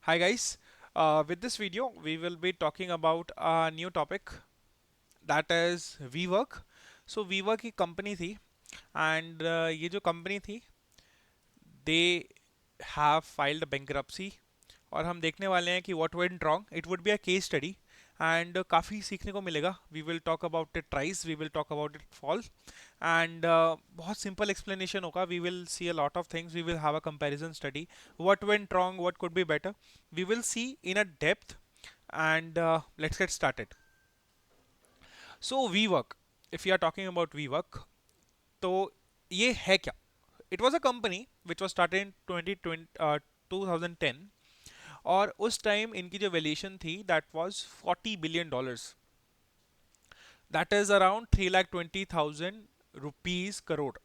Hi guys, with this video we will be talking about a new topic that is WeWork. So WeWork एक company थी and ये जो company थी they have filed a bankruptcy और हम देखने वाले हैं कि what went wrong. It would be a case study and काफ़ी सीखने को मिलेगा. We will talk about it rise, we will talk about it fall and बहुत simple explanation होगा. We will see a lot of things. We will have a comparison study. What went wrong, what could be better. We will see in a depth and let's get started. So WeWork, if you are talking about WeWork, तो ये है क्या? It was a company which was started in 2010 और उस time इनकी जो valuation थी that was 40 billion dollars. That is around 3,20,000 rupees crore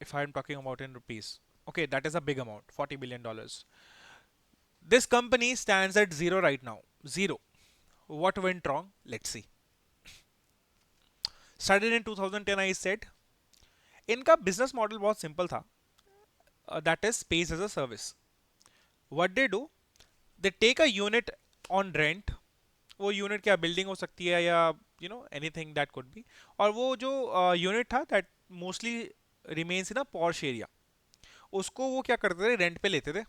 if I am talking about in rupees. Okay, that is a big amount, 40 billion dollars. This company stands at zero right now. Zero. What went wrong? Let's see. Started in 2010, I said. इनका business model बहुत simple था. That is space as a service. What they do, they take a unit on rent. वो unit क्या building हो सकती है या anything that could be. और वो जो यूनिट था that mostly remains in a posh area, उसको वो क्या करते थे, रेंट पे लेते थे,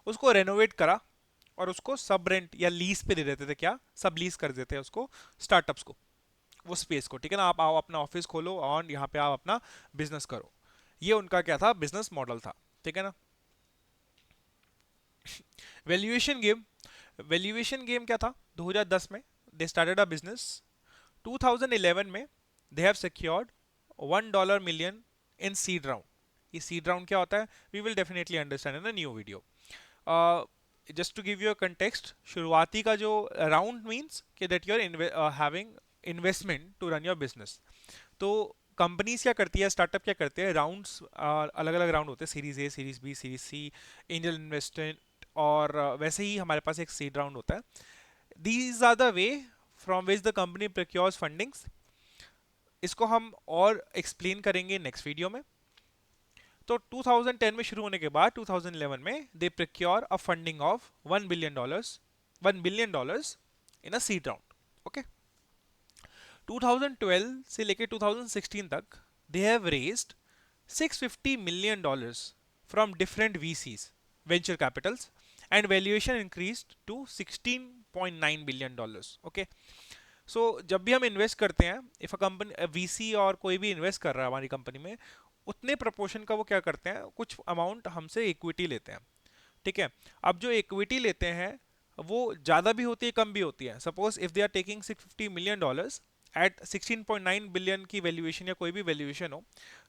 उसको रेनोवेट करा और उसको सब रेंट या लीज पे दे देते थे. क्या सब लीज कर देते हैं उसको स्टार्टअप्स को, वो स्पेस को. ठीक है ना, आप आओ अपना ऑफिस खोलो और यहाँ पे आप अपना बिजनेस करो. ये उनका क्या था, बिजनेस मॉडल था. ठीक है ना. Valuation game. वैल्यूएशन गेम क्या था, 2010 में दे स्टार्टेड अ बिजनेस. 2011 में they have secured $1 million in seed round. ये सीड राउंड क्या होता है, we will definitely understand in a new video. Just to give you a context, शुरुआती का जो राउंड मीन्स कि that you are having investment to run your business. तो companies क्या करती है, स्टार्टअप क्या करते हैं, राउंड्स अलग अलग राउंड होते हैं, series A, series B, series C, angel investment और वैसे ही हमारे पास एक सीड राउंड होता है. These are the way from which the company procures fundings. इसको हम और एक्सप्लेन करेंगे नेक्स्ट वीडियो में. तो 2010 में शुरू होने के बाद 2011 में they procure a funding of $1 billion in a seed round. Okay. 2012 से लेके 2016 तक they have raised $650 million from different VCs, venture capitals, and valuation increased to $16.9 billion. Okay. सो जब भी हम इन्वेस्ट करते हैं, इफ अ कंपनी वीसी और कोई भी इन्वेस्ट कर रहा है हमारी कंपनी में, उतने प्रपोर्शन का वो क्या करते हैं, कुछ अमाउंट हमसे इक्विटी लेते हैं. ठीक है. अब जो इक्विटी लेते हैं वो ज़्यादा भी होती है, कम भी होती है. Suppose if they are taking $650 million at 16.9 billion की वैल्यूएशन या कोई भी वैल्यूएशन हो,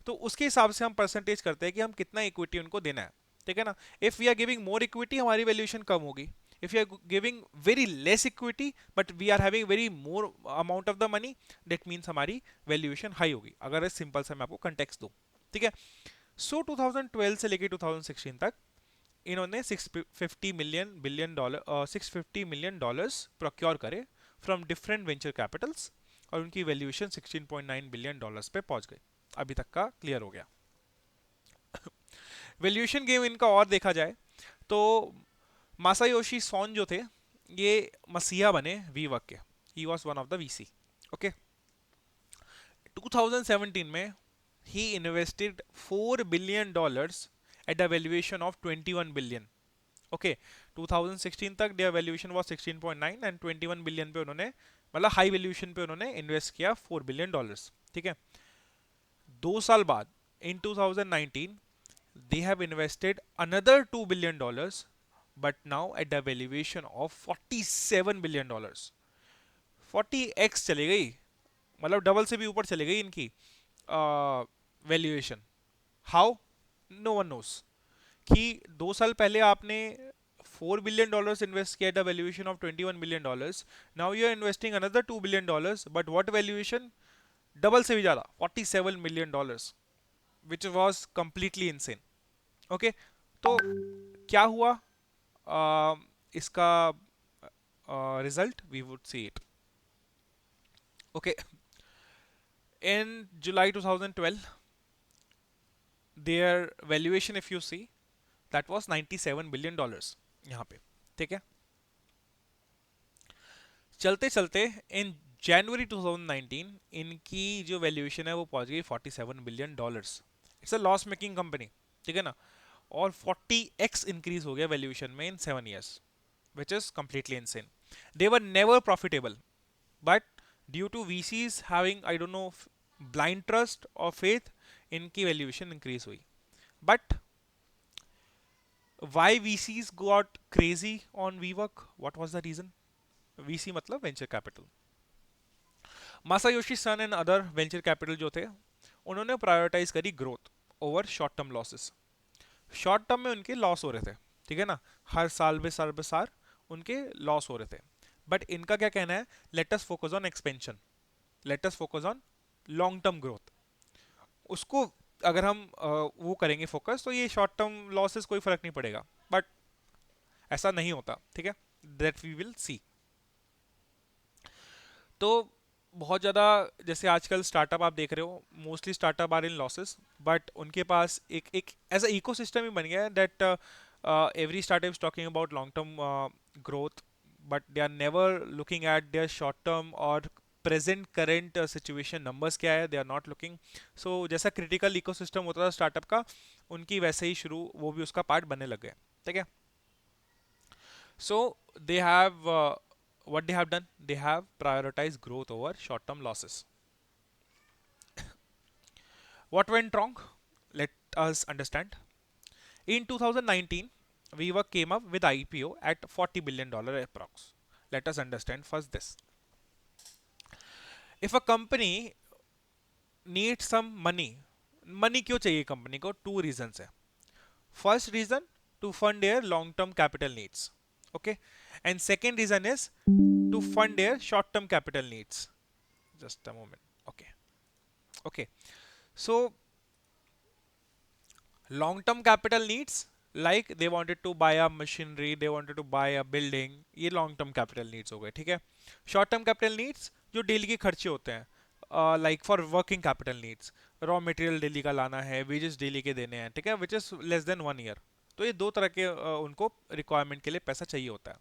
तो उसके हिसाब से हम परसेंटेज करते हैं कि हम कितना इक्विटी उनको देना है. ठीक है ना. If we are giving more equity, हमारी वैल्यूएशन कम होगी. if you are giving very less equity but we are having very more amount of the money, that means हमारी वैल्यूएशन हाई होगी. अगर सिंपल सा मैं आपको कंटेक्स्ट दूं. ठीक है. सो 2012 से लेके 2016 तक इन्होंने 650 मिलियन डॉलर्स प्रोक्योर करे फ्रॉम डिफरेंट वेंचर कैपिटल्स और उनकी वैल्यूएशन $16.9 बिलियन पे पहुंच गई. अभी तक का क्लियर हो गया. वैल्यूएशन गेम इनका और देखा जाए तो मासायोशी सोन जो थे, ये मसीहा बने वीवर्क के. He was one of the VC. Okay. 2017 में he invested $4 billion at a valuation of 21 billion. Okay. 2016 तक their valuation was 16.9 and 21 billion पे उन्होंने, मतलब हाई वैल्यूएशन पे उन्होंने इन्वेस्ट किया $4 बिलियन. ठीक है. 2 साल बाद इन 2019 they have invested another $2 billion but now at the valuation of $47 billion. 40x चली गई, मतलब डबल से भी ऊपर चली गई इनकी valuation. How, no one knows. कि 2 साल पहले आपने $4 बिलियन इन्वेस्ट किया, valuation of $21 billion. Now you are investing another $2 billion but what valuation, double से भी ज्यादा, $47 million, which was completely insane. Okay. तो क्या हुआ, इसका result we would see it. Okay. In July 2012 their valuation if you see that was $97 billion यहाँ पे. ठीक है. चलते चलते इन जनवरी 2019 इनकी जो वैल्यूएशन है वो पहुंच गई $47 billion. It's a loss making company, ठीक है ना। और 40x इंक्रीज हो गया वैल्यूएशन में इन 7 years, which is completely insane. They were never profitable, but due to VCs having, I don't know, blind trust or faith, इनकी वैल्यूएशन इंक्रीज हुई. But why VCs got crazy on WeWork? What was the reason? VC मतलब venture capital. Masayoshi Son and other venture capital जो थे, उन्होंने prioritise करी growth over short term losses. Short term में उनके loss हो रहे थे, ठीक है ना, हर साल उनके लॉस हो रहे थे. बट इनका क्या कहना है, let us focus on expansion, let us focus on long term growth. उसको अगर हम वो करेंगे फोकस, तो ये शॉर्ट टर्म लॉसेस कोई फर्क नहीं पड़ेगा. बट ऐसा नहीं होता, ठीक है, दैट वी विल सी. तो बहुत ज़्यादा, जैसे आजकल स्टार्टअप आप देख रहे हो, mostly startup are in losses, but उनके पास एक एक ऐसा इकोसिस्टम ही बन गया है that every startup is talking about long term growth, but they are never looking at their short term और प्रेजेंट करेंट सिचुएशन नंबर्स क्या है, they are not looking. So जैसा क्रिटिकल इकोसिस्टम होता था स्टार्टअप का, उनकी वैसे ही शुरू वो भी उसका पार्ट बनने लग गए, ठीक है. So they have what they have done? They have prioritized growth over short-term losses. What went wrong? Let us understand. In 2019, WeWork came up with IPO at $40 billion approx. Let us understand first this. If a company needs some money, money क्यों चाहिए company को? Two reasons है. First reason, to fund their long-term capital needs. Okay, and second reason is to fund their short-term capital needs. Just a moment. Okay. Okay. So long-term capital needs, like they wanted to buy a machinery, they wanted to buy a building, ये long-term capital needs हो गए, ठीक है. Short-term capital needs जो daily के खर्चे होते हैं, like for working capital needs, raw material daily का लाना है, वेजेस डेली के देने हैं, ठीक है, which is less than 1 year. तो ये दो तरह के उनको रिक्वायरमेंट के लिए पैसा चाहिए होता है.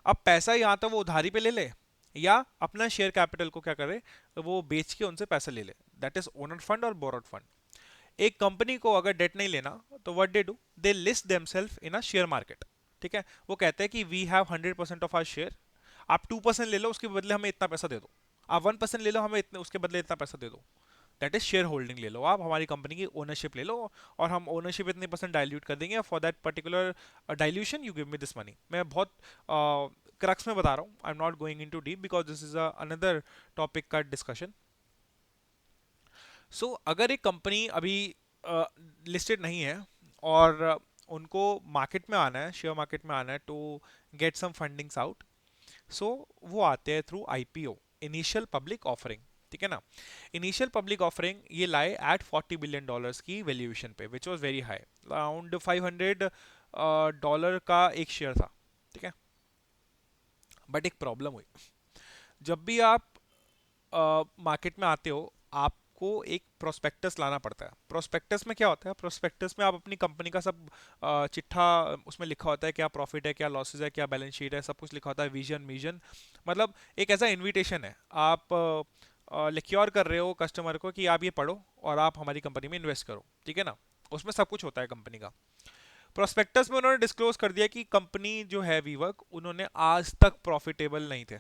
अब पैसा यहाँ तो वो उधारी पे ले ले, या अपना शेयर कैपिटल को क्या करे, वो बेच के उनसे पैसा ले ले. दैट इज ओनर फंड और बोरोड फंड. एक कंपनी को अगर डेट नहीं लेना, तो what they do, they list themselves in a share market, ठीक है. वो कहते हैं कि we have 100% of our share, आप 2% ले लो, उसके बदले हमें इतना पैसा दे दो. आप 1% ले लो, हमें इतने उसके बदले इतना पैसा दे दो. दैट इज शेयर होल्डिंग ले लो, आप हमारी कंपनी की ओनरशिप ले लो, और हम ओनरशिप इतने परसेंट डाइल्यूट कर देंगे. For that particular dilution you give me this money. मैं बहुत क्रक्स में बता रहा हूँ, I am not going in too deep because this is another topic का डिस्कशन. सो अगर एक कंपनी अभी लिस्टेड नहीं है और उनको मार्केट में आना है, शेयर मार्केट में आना है to get some fundings out, so वो आते हैं through IPO, initial public offering, ठीक है ना. इनिशियल पब्लिक ऑफरिंग ये लाए एट $40 बिलियन की वैल्यूएशन पे, which was very high, around $500 का एक शेयर था, ठीक है. बट एक प्रॉब्लम हुई, जब भी आप मार्केट में आते हो, आपको एक प्रोस्पेक्टस लाना पड़ता है. प्रोस्पेक्टस में क्या होता है, प्रोस्पेक्टस में आप अपनी कंपनी का सब चिट्ठा, उसमें लिखा होता है क्या प्रॉफिट है, क्या लॉसेस है, क्या बैलेंस शीट है, सब कुछ लिखा होता है, विजन मिशन. मतलब एक ऐसा इनविटेशन है, आप लिक्योर कर रहे हो कस्टमर को कि आप ये पढ़ो और आप हमारी कंपनी में इन्वेस्ट करो, ठीक है ना. उसमें सब कुछ होता है कंपनी का. प्रोस्पेक्टस में उन्होंने डिस्क्लोज कर दिया कि कंपनी जो है वीवर्क, उन्होंने आज तक प्रॉफिटेबल नहीं थे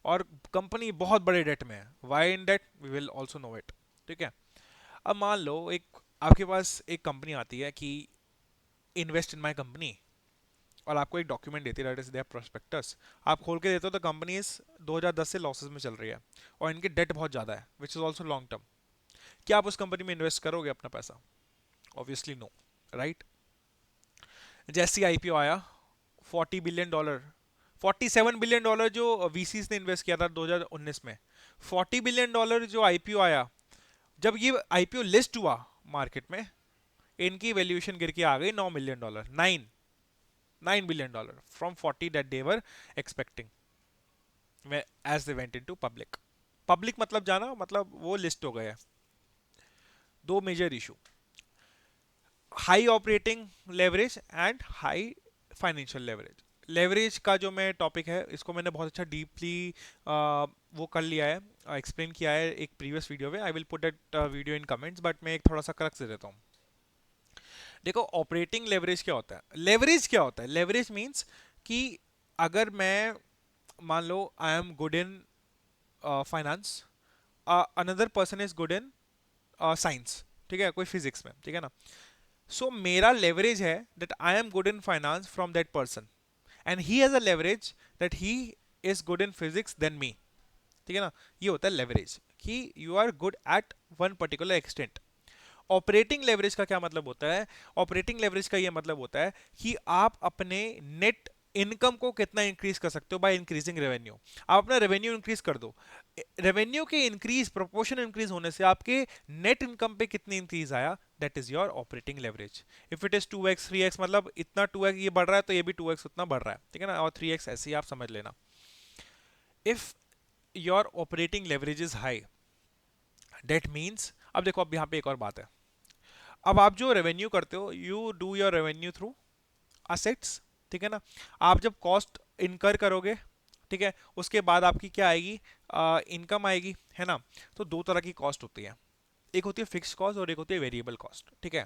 और कंपनी बहुत बड़े डेट में है. Why in debt, we will also know it, ठीक है. अब मान लो एक आपके पास एक कंपनी आती है कि इन्वेस्ट इन माई कंपनी, और आपको एक डॉक्यूमेंट देती है, दैट इज देयर प्रोस्पेक्टस. आप खोल के देते हो तो कंपनी इस 2010 से लॉसेस में चल रही है और इनकी डेट बहुत ज़्यादा है, which is also long term. क्या आप उस कंपनी में इन्वेस्ट करोगे अपना पैसा? Obviously no, right. जैसे आईपीओ आया, $40 बिलियन, $47 बिलियन जो वीसीज ने इन्वेस्ट किया था 2019 में, $40 बिलियन जो आईपीओ आया, जब ये आईपीओ लिस्ट हुआ मार्केट में, इनकी वैल्यूएशन गिर के आ गई $9 million, 9 billion dollar from 40 that they were expecting as they went into public. Public मतलब जाना, मतलब वो लिस्ट हो गए. दो major issue, high operating leverage and high financial leverage. Leverage का जो मैं टॉपिक है इसको मैंने बहुत अच्छा डीपली वो कर लिया है, एक्सप्लेन किया है एक प्रीवियस वीडियो में। I will put that video in comments, but मैं एक थोड़ा सा क्रक्स दे देता हूँ। देखो ऑपरेटिंग लेवरेज क्या होता है, लेवरेज क्या होता है? लेवरेज मीन्स कि अगर मैं, मान लो I am good in finance, another person is good in science, ठीक है, कोई फिजिक्स में, ठीक है ना। सो मेरा लेवरेज है that I am good in finance from that person, and he has a leverage that he is good in physics then me, ठीक है ना। ये होता है लेवरेज, कि you are good at one particular extent. Operating leverage का क्या मतलब होता है? ऑपरेटिंग लेवरेज का ये मतलब होता है कि आप अपने नेट इनकम को कितना इंक्रीज कर सकते हो बाय इंक्रीजिंग रेवेन्यू। आप अपना रेवेन्यू इंक्रीज कर दो, रेवेन्यू के इंक्रीज प्रोपोर्शन इंक्रीज होने से आपके नेट इनकम पे कितनी इंक्रीज आया, that is your operating leverage. If it is 2x 3x, मतलब इतना 2x ये बढ़ रहा है तो ये भी 2x उतना बढ़ रहा है, ठीक है ना, और 3x ऐसे ही आप समझ लेना। If your operating leverage is high, that means, अब देखो अब यहाँ पे एक और बात है। अब आप जो रेवेन्यू करते हो, you do your revenue through assets, ठीक है ना। आप जब कॉस्ट इनकर करोगे, ठीक है, उसके बाद आपकी क्या आएगी, इनकम आएगी, है ना। तो दो तरह की कॉस्ट होती है, एक होती है फिक्स कॉस्ट और एक होती है वेरिएबल कॉस्ट, ठीक है।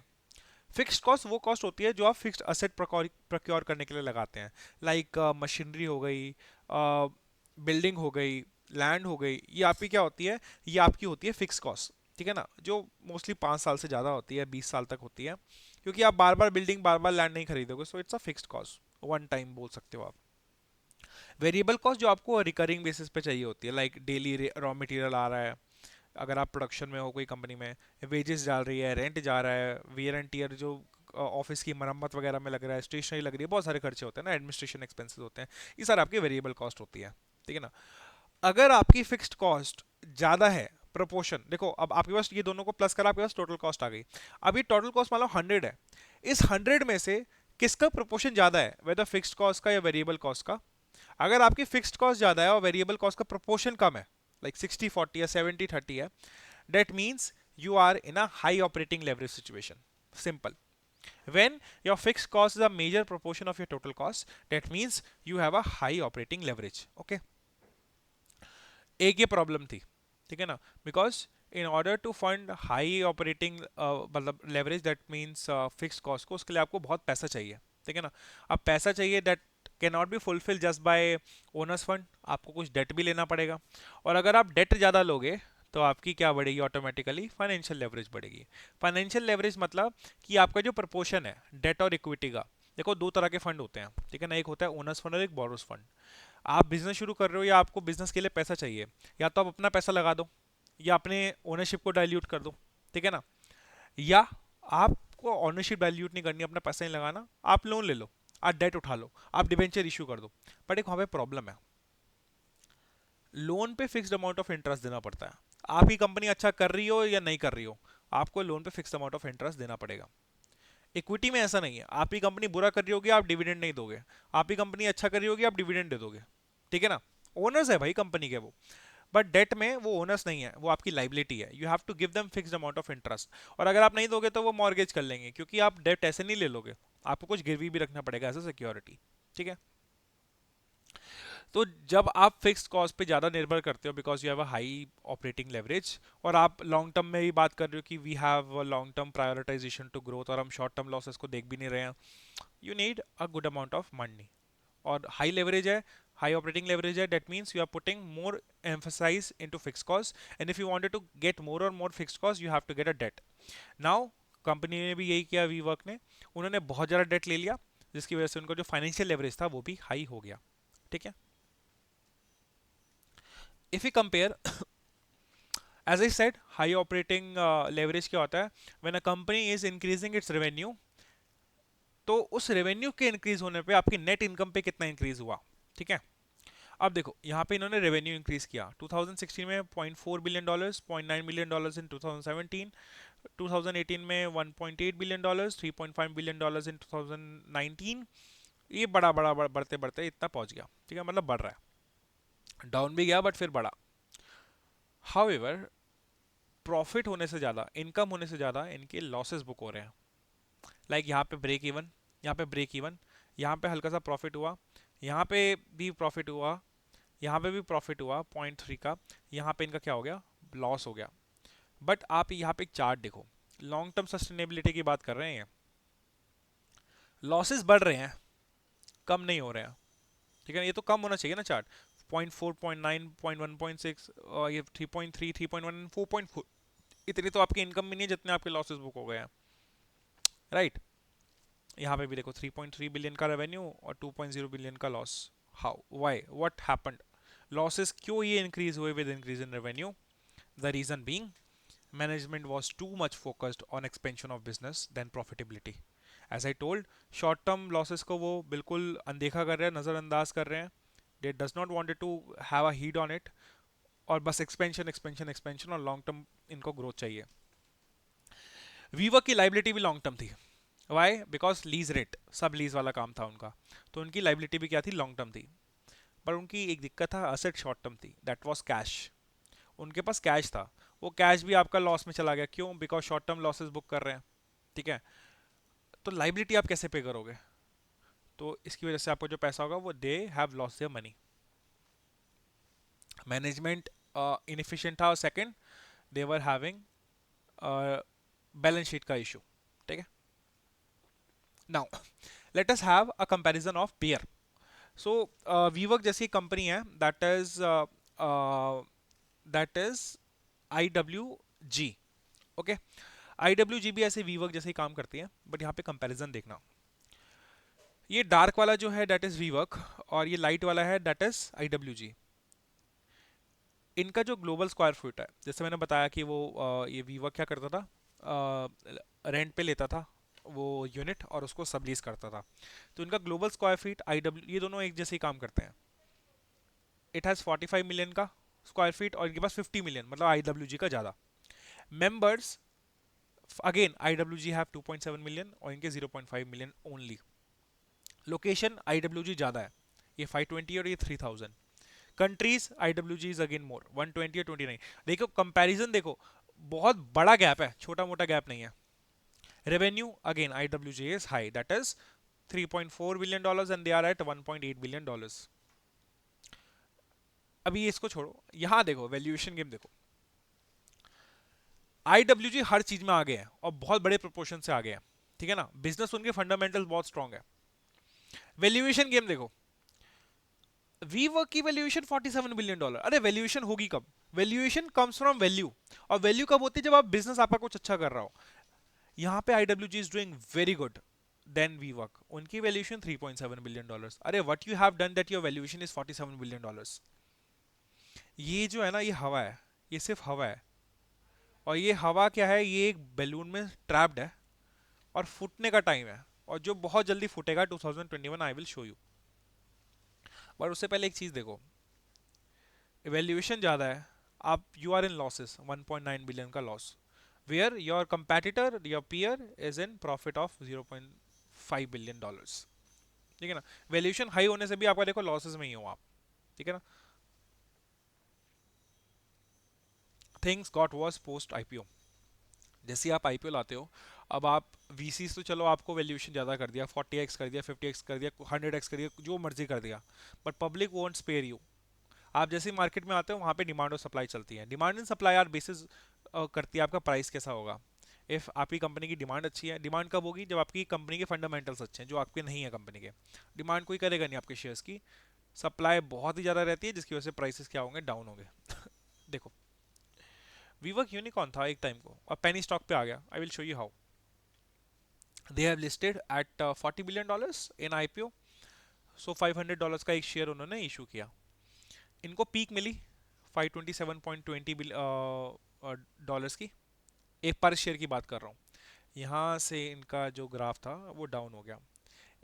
फिक्स्ड कॉस्ट वो कॉस्ट होती है जो आप फिक्स्ड असेट प्रोक्योर करने के लिए लगाते हैं, लाइक मशीनरी हो गई, बिल्डिंग हो गई, लैंड हो गई, ये आपकी क्या होती है, ये आपकी होती है फिक्स कॉस्ट, ठीक है ना, जो मोस्टली 5 साल से ज़्यादा होती है, 20 साल तक होती है, क्योंकि आप बार बार बिल्डिंग बार बार लैंड नहीं खरीदोगे, so it's a fixed cost, one time बोल सकते हो आप। वेरिएबल कॉस्ट जो आपको रिकरिंग बेसिस पे चाहिए होती है, लाइक डेली रॉ मटेरियल आ रहा है, अगर आप प्रोडक्शन में हो कोई कंपनी में, वेजेस जा रही है, रेंट जा रहा है, वियर एंड टीयर जो ऑफिस की मरम्मत वगैरह में लग रहा है, स्टेशनरी लग रही है, बहुत सारे खर्चे होते हैं ना, एडमिनिस्ट्रेशन एक्सपेंसेस होते हैं, ये सारे आपकी वेरिएबल कॉस्ट होती है, ठीक है ना। अगर आपकी फिक्स्ड कॉस्ट ज़्यादा है, प्रोपोर्शन देखो, अब आपके पास ये दोनों को प्लस करा, आपके पास टोटल कॉस्ट आ गई। अब ये टोटल कॉस्ट मान लो 100 है, इस 100 में से किसका प्रोपोर्शन ज़्यादा है, वेदर फिक्स्ड कॉस्ट का या वेरिएबल कॉस्ट का? अगर आपकी फिक्स्ड कॉस्ट ज़्यादा है और वेरिएबल कॉस्ट का प्रोपोर्शन कम है, लाइक 60-40 या 70-30 है, that means you are in a high operating leverage situation. Simple. When your fixed cost is a major proportion of your total cost, that means you have a high operating leverage. Okay. एक ये problem थी, ठीक है ना, because in order to fund high operating मतलब leverage, that means fix cost को, उसके लिए आपको बहुत पैसा चाहिए, ठीक है ना। अब पैसा चाहिए, that can not be fulfil just by owner's fund, आपको कुछ डेट भी लेना पड़ेगा, और अगर आप डेट ज़्यादा लोगे तो आपकी क्या बढ़ेगी, ऑटोमेटिकली फाइनेंशियल लेवरेज बढ़ेगी। फाइनेंशियल लेवरेज मतलब कि आपका जो प्रपोर्शन है डेट और इक्विटी का, देखो दो तरह के फंड होते हैं, ठीक है ना, एक होता है ओनर्स फंड और एक बोरोस फंड। आप बिजनेस शुरू कर रहे हो या आपको बिजनेस के लिए पैसा चाहिए, या तो आप अपना पैसा लगा दो या अपने ओनरशिप को डाइल्यूट कर दो, ठीक है ना, या आपको ओनरशिप डाइल्यूट नहीं करनी, अपना पैसा नहीं लगाना, आप लोन ले लो, आप डेट उठा लो, आप डिबेंचर इशू कर दो। बट एक वहाँ पे प्रॉब्लम है, लोन पे फिक्स्ड अमाउंट ऑफ इंटरेस्ट देना पड़ता है। आपकी कंपनी अच्छा कर रही हो या नहीं कर रही हो, आपको लोन पे फिक्स्ड अमाउंट ऑफ इंटरेस्ट देना पड़ेगा। इक्विटी में ऐसा नहीं है, आपकी कंपनी बुरा कर रही होगी आप डिविडेंड नहीं दोगे, आपकी कंपनी अच्छा कर रही होगी आप डिविडेंड दे दोगे, ठीक है ना। ओनर्स है भाई कंपनी के वो, बट डेट में वो ओनर्स नहीं है, वो आपकी लाइबिलिटी है, you have to give them fixed amount of interest, और अगर आप नहीं दोगे तो वो मॉर्गेज कर लेंगे, क्योंकि आप डेट ऐसे नहीं ले लोगे, आपको कुछ गिरवी भी रखना पड़ेगा एज अ सिक्योरिटी, ठीक है। तो जब आप फिक्स्ड कॉस्ट पे ज़्यादा निर्भर करते हो, because you have a high operating leverage, और आप लॉन्ग टर्म में भी बात कर रहे हो कि we have long term prioritization to growth, और हम शॉर्ट टर्म लॉसेस को देख भी नहीं रहे हैं, you need a good amount of money. और हाई लेवरेज है, हाई ऑपरेटिंग लेवरेज है, that means you are putting more emphasise into fix cost, and if you wanted to get more और more fix cost you have to get a debt. Now company ने भी यही किया, we work ने, उन्होंने बहुत ज़्यादा डेट ले लिया, जिसकी वजह से उनका जो फाइनेंशियल लेवरेज था वो भी हाई हो गया, ठीक है। If you compare, as I said, high operating leverage क्या होता है, when a company is increasing its revenue, तो उस रेवेन्यू के इंक्रीज होने पे आपकी नेट इनकम पे कितना इंक्रीज हुआ, ठीक है। अब देखो यहाँ पे इन्होंने रेवेन्यू इंक्रीज किया 2016 में $0.4 बिलियन, $0.9 बिलियन इन 2017, 2018 में $1.8 बिलियन, $3.5 बिलियन इन 2019, ये बढ़ते बढ़ते इतना पहुंच गया, ठीक है, मतलब बढ़ रहा है, डाउन भी गया बट फिर बढ़ा। हाउएवर प्रॉफिट होने से ज़्यादा, इनकम होने से ज़्यादा इनके लॉसेस बुक हो रहे हैं, लाइक यहाँ पे ब्रेक इवन, यहाँ पे ब्रेक इवन, यहाँ पे हल्का सा प्रॉफिट हुआ, यहाँ पे भी प्रॉफिट हुआ, यहाँ पे भी प्रॉफिट हुआ 0.3 का, यहाँ पे इनका क्या हो गया, लॉस हो गया। बट आप यहाँ पे एक चार्ट देखो, लॉन्ग टर्म सस्टेनेबिलिटी की बात कर रहे हैं, लॉसेस बढ़ रहे हैं, कम नहीं हो रहे हैं। ठीक है, ये तो कम होना चाहिए ना चार्ट। 0.4, 0.9, 0.1, 0.6, और ये 3.3, 3.1, 4.4, इतनी तो आपकी इनकम भी नहीं है जितने आपके लॉसेस बुक हो गए हैं, राइट। यहाँ पे भी देखो 3.3 बिलियन का रेवेन्यू और 2.0 बिलियन का loss. How, why, what happened, losses क्यों ये इंक्रीज हुए with increase in revenue? The reason being management was too much focused on expansion of business than profitability. As I told, short term losses को वो बिल्कुल अनदेखा कर रहे हैं, नज़रअंदाज कर रहे हैं। They does not wanted to have a heat on it, और बस expansion expansion expansion और long term इनको growth चाहिए। वीवर्क की लाइबिलिटी भी लॉन्ग टर्म थी। वाई? बिकॉज लीज रेट, सब लीज वाला काम था उनका, तो उनकी लाइबिलिटी भी क्या थी, लॉन्ग टर्म थी। पर उनकी एक दिक्कत था, असेट शॉर्ट टर्म थी, दैट वाज कैश। उनके पास कैश था, वो कैश भी आपका लॉस में चला गया, क्यों? Because short term losses book कर रहे हैं। ठीक है, तो लाइबिलिटी आप कैसे पे करोगे? तो इसकी वजह से आपको जो पैसा होगा वो they have loss their money. Management inefficient था, और second they were having balance sheet का इशू। ठीक है, now let us have a comparison of pair. So WeWork जैसी कंपनी है, that is I W ji. Okay, I W जी भी ऐसे WeWork जैसे ही काम करती है, बट यहाँ पे कंपैरिजन देखना, ये डार्क वाला जो है दैट इज वीवर्क, और ये लाइट वाला है दैट इज आई डब्ल्यू जी। इनका जो ग्लोबल स्क्वायर फुट है, जैसे मैंने बताया कि वो ये वीवर्क क्या करता था, रेंट पे लेता था वो यूनिट और उसको सबलीज करता था। तो इनका global square feet I W, ये दोनों एक जैसे ही काम करते हैं। इट हैज़ 45 मिलियन का स्क्वायर फीट और इनके पास 50 मिलियन, मतलब आई डब्ल्यू जी का ज़्यादा। Members again I W ji have 2.7 million और इनके 0.5 million only. Location I W जी ज़्यादा है, ये 520 और ये 3000। Countries I W G is again more, 120 और 29। देखो कंपैरिजन देखो, बहुत बड़ा गैप है, छोटा मोटा गैप नहीं है। Revenue again I W G is high, that is 3.4 billion dollars and they are at 1.8 billion dollars. अभी इसको छोड़ो, यहां देखो वैल्यूएशन गेम देखो, आईडब्ल्यूजी हर चीज में आगे है और बहुत बड़े प्रोपोर्शन से आगे है। ठीक है ना, बिजनेस उनके फंडामेंटल्स बहुत स्ट्रांग है। वैल्यूएशन गेम देखो, वीवर्क की वैल्यूएशन 47 बिलियन डॉलर। अरे वैल्यूएशन होगी कब? वैल्यूएशन कम्स फ्रॉम वैल्यू, और वैल्यू कब होती है? जब आप बिजनेस आपका कुछ अच्छा कर रहा हो। यहाँ पे IWG is doing very good then WeWork, उनकी वैल्यूएशन 3.7 बिलियन डॉलर्स। अरे what you have done that your valuation is 47 billion dollars. ये जो है ना, ये हवा है, ये सिर्फ हवा है। और ये हवा क्या है, ये एक बैलून में ट्रैप्ड है और फूटने का टाइम है, और जो बहुत जल्दी फूटेगा 2021, आई विल शो यू। पर उससे पहले एक चीज देखो, वैल्यूएशन ज़्यादा है, आप you are in losses, 1.9 billion का loss, where your competitor your peer is in profit of 0.5 billion dollars. ठीक है ना, वैल्यूएशन हाई होने से भी आपका देखो लॉसेस में ही हो आप। ठीक है ना, things got verse post IPO. जैसे आप आईपीओ लाते हो, अब आप वीसीस तो चलो आपको वैल्यूएशन ज़्यादा कर दिया, 40x कर दिया, 50x कर दिया, 100x कर दिया, जो मर्जी कर दिया, but public won't spare you. आप जैसे ही मार्केट में आते हो, वहाँ पे डिमांड और सप्लाई चलती है, डिमांड एंड सप्लाई यार बेसिस करती है आपका प्राइस कैसा होगा। इफ़ आपकी कंपनी की डिमांड अच्छी है, डिमांड कब होगी? जब आपकी कंपनी के फंडामेंटल्स अच्छे हैं, जो आपके नहीं है कंपनी के। डिमांड कोई करेगा नहीं आपके शेयर्स की, सप्लाई बहुत ही ज़्यादा रहती है, जिसकी वजह से प्राइसेस क्या होंगे, डाउन होंगे। देखो, वीवर्क यूनिकॉर्न था एक टाइम को, और पेनी स्टॉक पे आ गया। I will show you how. They have listed at 40 billion dollars in IPO. So $500 का एक शेयर उन्होंने इशू किया। इनको पीक मिली 527.20 डॉलर्स की, एक पर शेयर की बात कर रहा हूँ। यहाँ से इनका जो ग्राफ था वो डाउन हो गया।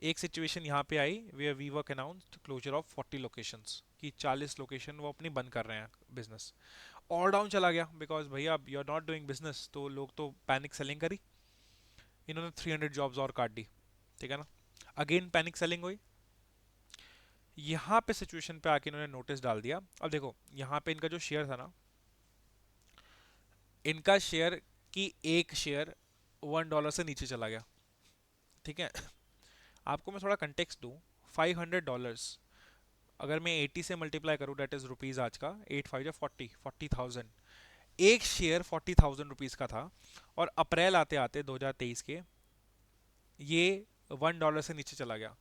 एक सिचुएशन यहाँ पे आई where WeWork announced closure of 40 locations, कि 40 लोकेशन वो अपनी बंद कर रहे हैं बिजनेस। और डाउन चला गया, बिकॉज भैया अब you are not doing business, तो लोग तो पैनिक सेलिंग करी, इन्होंने 300 जॉब्स और काट दी। ठीक है ना, अगेन पैनिक सेलिंग हुई। यहाँ पे सिचुएशन पे आके इन्होंने नोटिस डाल दिया। अब देखो यहाँ पे इनका जो शेयर था ना, इनका शेयर की एक शेयर $1 से नीचे चला गया। ठीक है, आपको मैं थोड़ा कंटेक्स्ट दूं, $500 अगर मैं 80 से मल्टीप्लाई करूँ, डेट इज रुपीज आज का, 8 5 40, 40,000। एक शेयर 40,000 रुपीज का था, और अप्रैल आते आते 2023 के ये $1 से नीचे चला गया।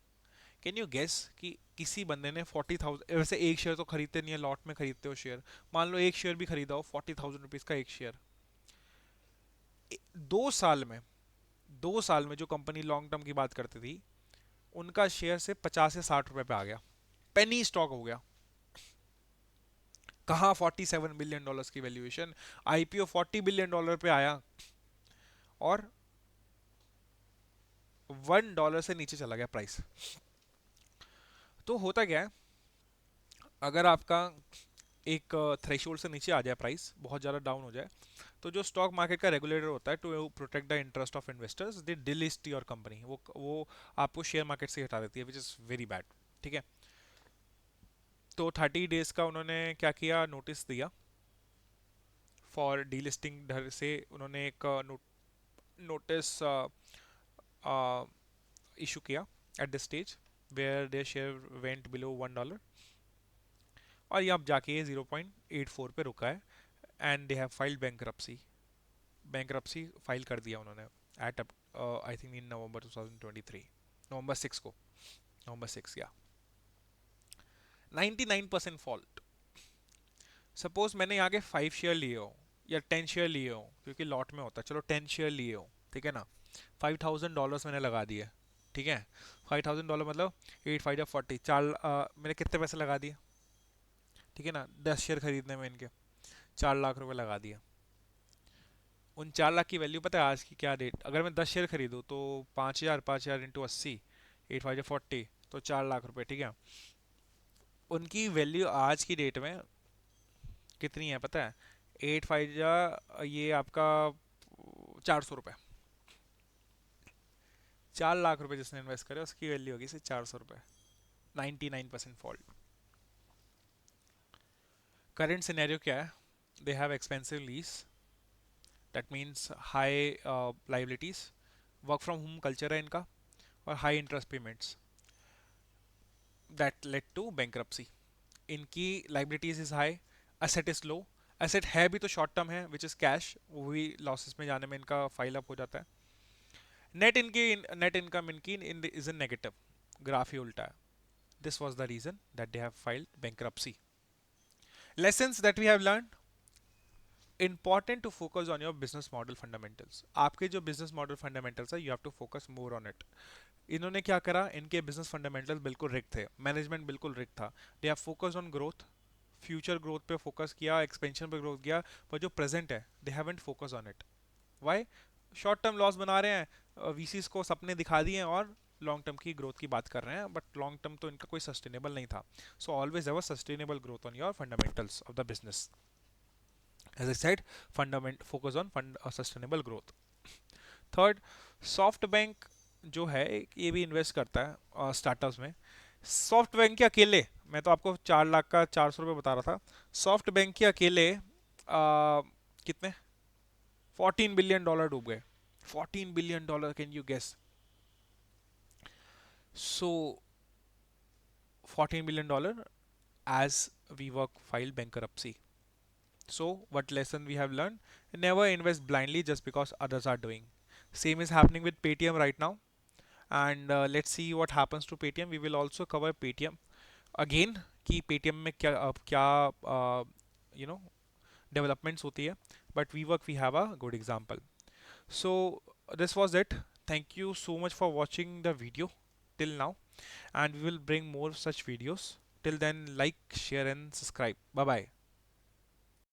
कैन यू गेस कि किसी बंदे ने 40,000, वैसे एक शेयर तो खरीदते नहीं है, लॉट में खरीदते हो शेयर, मान लो एक शेयर भी खरीदा हो, 40,000 रुपीज का एक शेयर, 2 साल में, 2 साल में जो कंपनी लॉन्ग टर्म की बात करती थी, उनका शेयर से 50 से 60 रुपए पे आ गया, पेनी स्टॉक हो गया। कहाँ $47 बिलियन की वैल्यूएशन, आईपीओ $40 बिलियन पे आया, और $1 से नीचे चला गया प्राइस। तो होता क्या है, अगर आपका एक थ्रेशोल्ड से नीचे आ जाए, प्राइस बहुत ज़्यादा डाउन हो जाए, तो जो स्टॉक मार्केट का रेगुलेटर होता है, to protect the interest of investors, they delist your company, वो आपको शेयर मार्केट से हटा देती है, विच इज़ वेरी बैड। ठीक है, तो 30 डेज का उन्होंने क्या किया, नोटिस दिया फॉर डीलिस्टिंग। ढर से उन्होंने एक नोटिस इशू किया at the stage where their share went below $1, और ये अब जाके 0.84 पे रुका है, and they have filed bankruptcy. Bankruptcy file कर दिया उन्होंने एट आई थिंक इन नवंबर 2023, नवंबर 6 को, नवंबर 6 या 99% फॉल्ट। सपोज मैंने यहाँ के 5 शेयर लिए हो या 10 शेयर लिए हो, क्योंकि लॉट में होता है, चलो 10 शेयर लिए हो, ठीक है ना, $5,000 मैंने लगा दिए, ठीक है, $5,000 मतलब 8 5 40, मैंने कितने पैसे लगा दिए, ठीक है ना, 10 शेयर खरीदने में इनके 4 लाख रुपए लगा दिए। उन 4 लाख की वैल्यू पता है आज की क्या रेट, अगर मैं 10 शेयर खरीदूँ तो 5,000 इंटू 80, 8 5 40, तो 4 लाख रुपए, ठीक है। उनकी वैल्यू आज की डेट में कितनी है पता है, 8 5 ये आपका 400 रुपये, 4 लाख रुपए जिसने इन्वेस्ट करे उसकी वैल्यू होगी सिर्फ 400 रुपये। 99% फॉल्ट। करंट सिनेरियो क्या है, they have expensive lease, that means high liabilities, work from home culture है इनका, और high interest payments, that led to bankruptcy. इनकी liabilities is high, asset is low. Asset है भी तो शॉर्ट टर्म है, विच इज कैश, वो भी लॉसेस में जाने में इनका फाइल अप हो जाता है। नेट इनकम इनकी इज इन नेगेटिव, ग्राफ ही उल्टा है। This was the reason that they have filed bankruptcy. Lessons that we have learn, important to focus on your business model fundamentals। आपके जो business model fundamentals है, you have to focus more on it। इन्होंने क्या करा, इनके business fundamentals बिल्कुल रिक थे, management बिल्कुल रिक था। they have focused on growth, future growth पे फोकस किया, एक्सपेंशन पे ग्रोथ किया, पर जो प्रेजेंट है they haven't focus on it. Why, short term loss बना रहे हैं, वीसीस को सपने दिखा दिए हैं, और लॉन्ग टर्म की ग्रोथ की बात कर रहे हैं, बट लॉन्ग टर्म तो इनका कोई सस्टेनेबल नहीं था। So always have a sustainable growth on your fundamentals of the business. As I said, focus on sustainable growth. Third, soft bank जो है ये भी इन्वेस्ट करता है स्टार्टअप्स में। सॉफ्ट बैंक के अकेले, मैं तो आपको 4 लाख का 400 रुपये बता रहा था, सॉफ्ट बैंक के अकेले कितने, $14 बिलियन डूब गए। $14 billion, can you guess. So $14 billion as WeWork filed bankruptcy. So, what lesson we have learned? Never invest blindly just because others are doing. Same is happening with Paytm right now. And let's see what happens to Paytm. We will also cover Paytm again कि Paytm में क्या you know developments होती है. But WeWork we have a good example. So this was it. Thank you so much for watching the video till now, and we will bring more such videos. Till then, like, share, and subscribe. Bye bye.